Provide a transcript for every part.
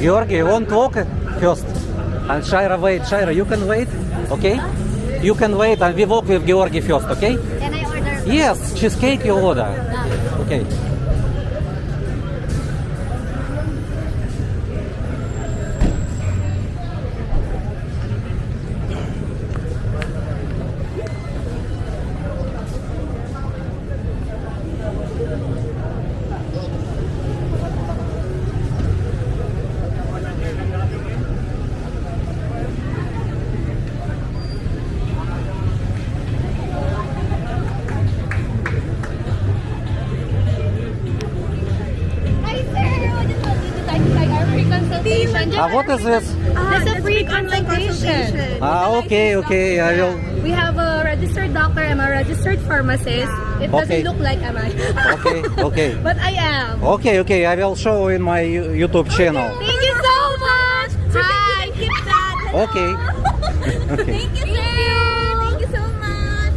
Georgi, you want to walk first? And Shaira wait. Shaira, you can wait, okay? You can wait and we walk with Georgi first, okay? Can I order? Yes, cheesecake you order. Okay. Hi, sir. Would you like to try our free consultation? What is this? That's a free consultation. Okay, okay. I will. We have a registered doctor. I'm a registered pharmacist. It doesn't Okay. look like am I? Okay, okay. But I am. Okay, okay. I will show in my YouTube channel. Thank you so much. Hi. Keep that. Okay. Okay. Thank you, sir. Thank you so much.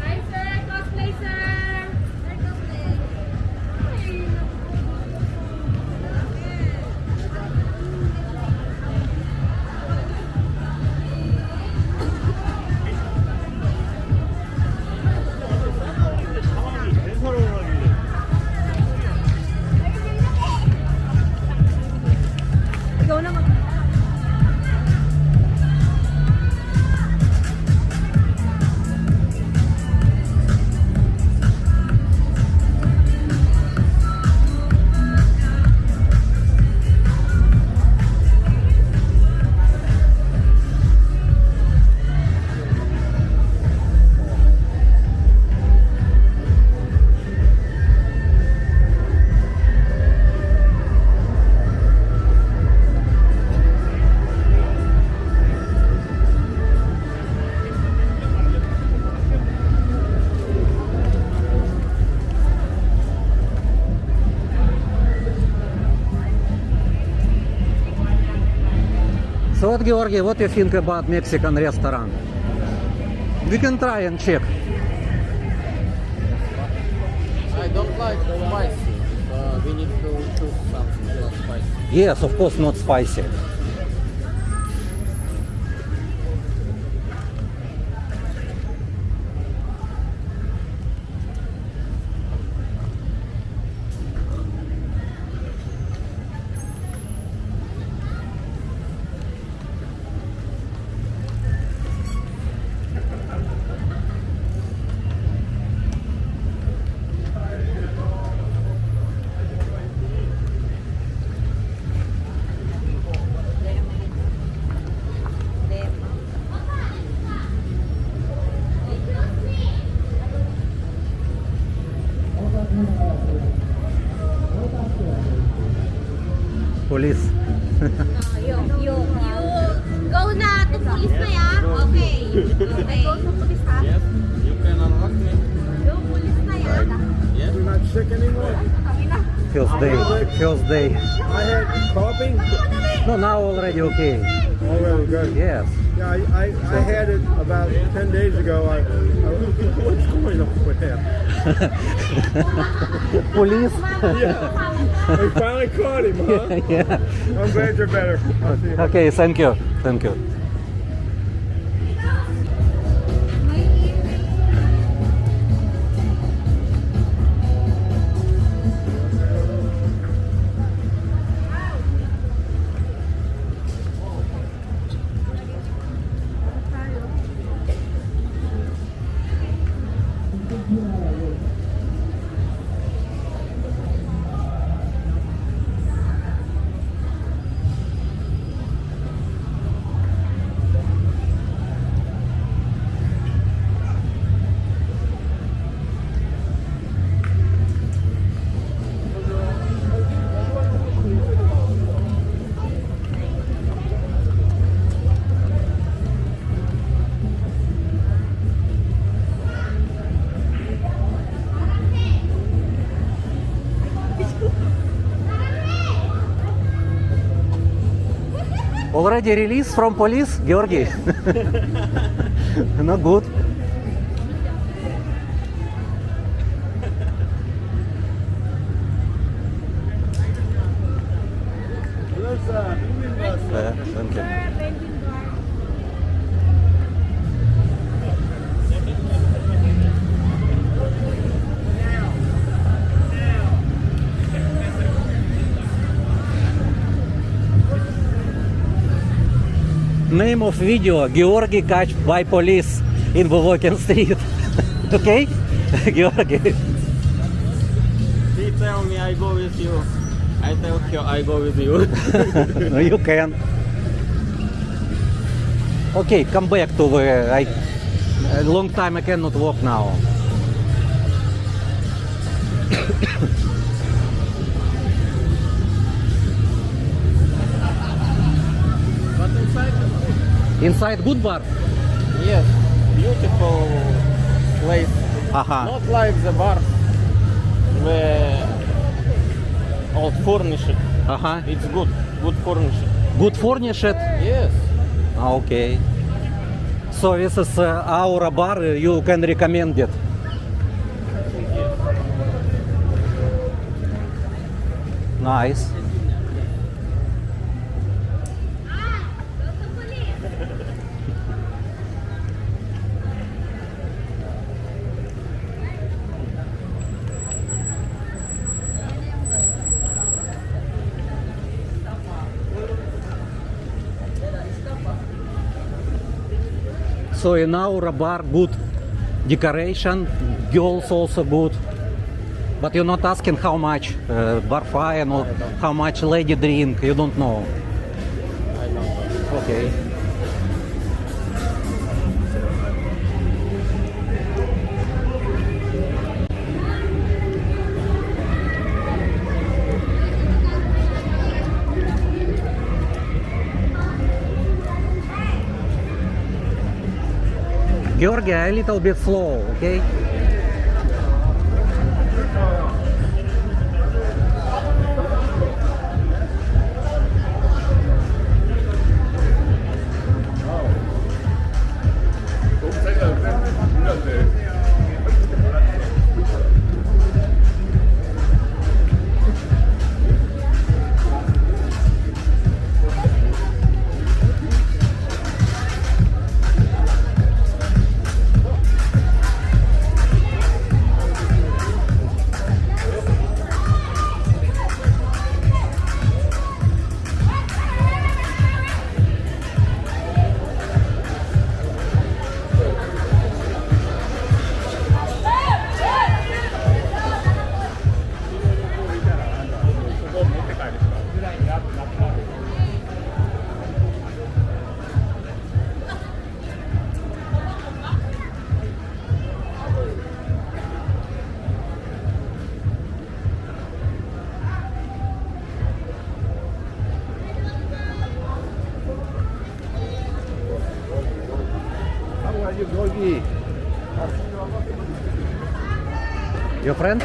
Hi, sir. Cosplay, sir. Ikaw naman. So what, Georgi, what do you think about Mexican restaurant? We can try and check. I don't like spicy, but We need to choose something less spicy. Yes, of course, not spicy. Police. You go na to police na ya. Okay. Okay. Go to police ha. Yes, you can unlock me. Go police na ya. Yes. You're not sick anymore? First day. First day. I had coughing. No, now already okay. Oh, really good. Yes. Yeah, I had it about 10 days ago. What's going on with him? Police. Yeah. We finally caught him, huh? Yeah. I'm glad you're better. I'll see you. Okay, thank you. Thank you. Already released from police, Georgi? Not good. Thank you. Name of video, Georgi catch by police in Vovokin Street. Okay? Georgi. He tell me I go with you. I tell her I go with you. No, you can. Okay, come back to the... a long time I cannot walk now. But inside, Inside good bar? yes, beautiful place. Aha. Not like the bar where old furnished. Aha. It's good furnished. Good furnished? Yes. Okay. So this is our bar, you can recommend it. Nice. So in our bar, good decoration, girls also good. But you're not asking how much bar fine or how much lady drink, you don't know. I don't know. Okay. Georgi, a little bit slow, okay? you, Georgie. Your friend?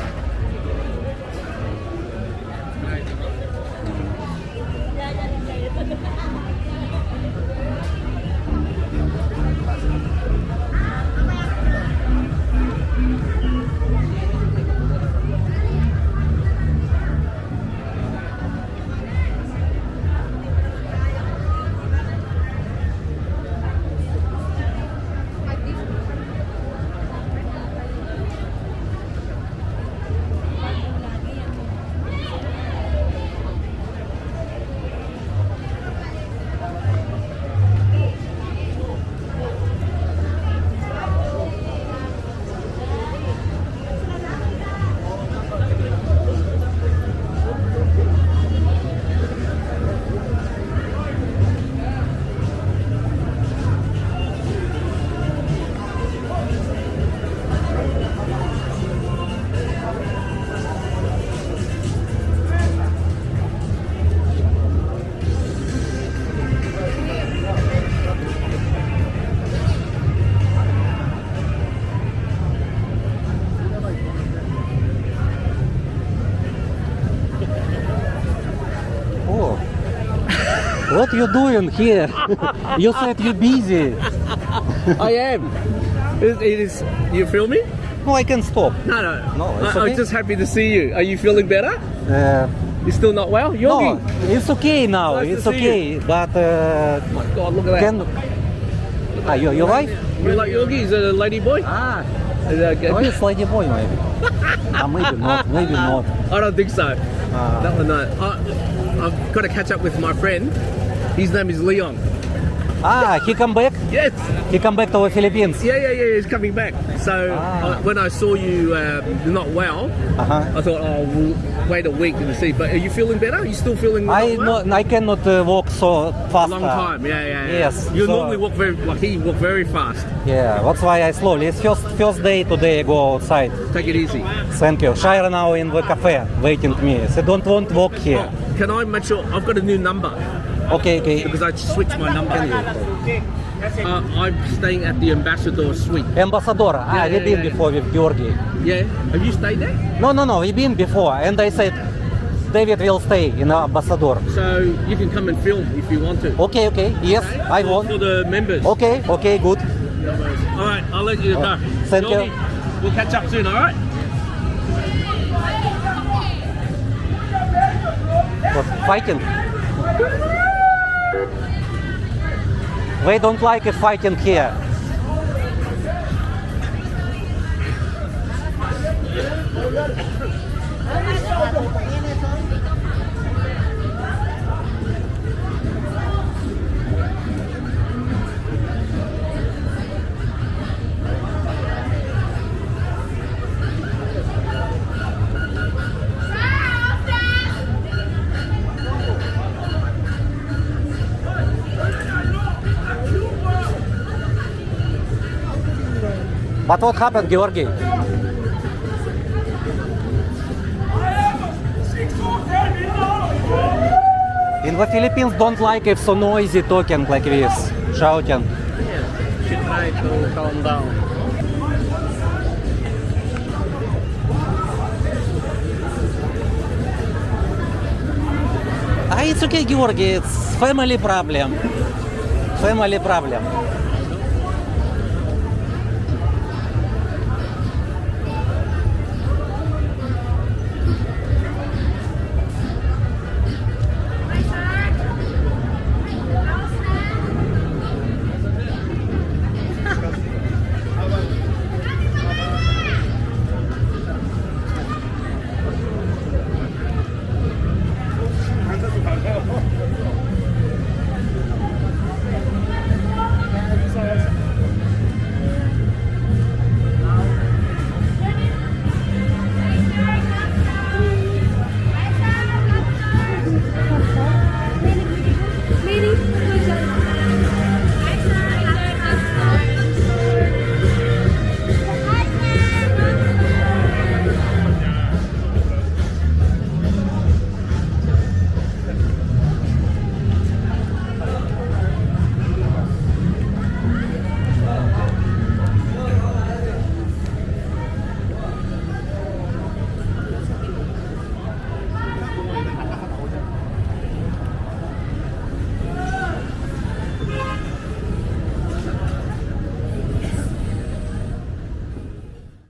Oh. What you doing here? You said you're busy. I am. It is. You feel me? No, I can stop. No. No, it's I'm okay. just happy to see you. Are you feeling better? Uh, You're still not well? no, Yogi? it's okay now. Nice to It's see okay. But Oh my God, look at that. can your wife? You like Yogi? Is it a lady boy? Ah, Is that oh, okay? it's lady boy maybe. Maybe not. Maybe not. I don't think so. Ah. That one, no. I've got to catch up with my friend. His name is Leon. Ah, he come back. Yes. He come back to the Philippines. Yeah. He's coming back. So Ah. when I saw you not well, Uh-huh. I thought, oh, we'll wait a week to see. But are you feeling better? Are you still feeling I not well? I cannot walk so A fast. long time. Yeah. Yes, You so- normally walk he walk very fast. Yeah, that's why I slowly. It's first day today I go outside. Take it easy. Thank you. Shire now in the cafe waiting me. She don't want to walk here. Oh, can I make sure I've got a new number Okay. because I switched my number. I'm staying at the Ambassador Suite. Ambassador. Yeah, We've been yeah. before with Georgi. Yeah. Have you stayed there? No. We've been before, and I said David will stay in Ambassador. So you can come and film if you want to. Okay. Yes, I For want. the members. Okay, good. All right, I'll let you go. Thank you. Yogi, we'll catch up soon, all right? What, fighting? They don't like a fighting here. But what happened, Georgi? In the Philippines, don't like if so noisy talking like this, shouting. Should try to calm down. It's okay, Georgi. It's family problem. Family problem.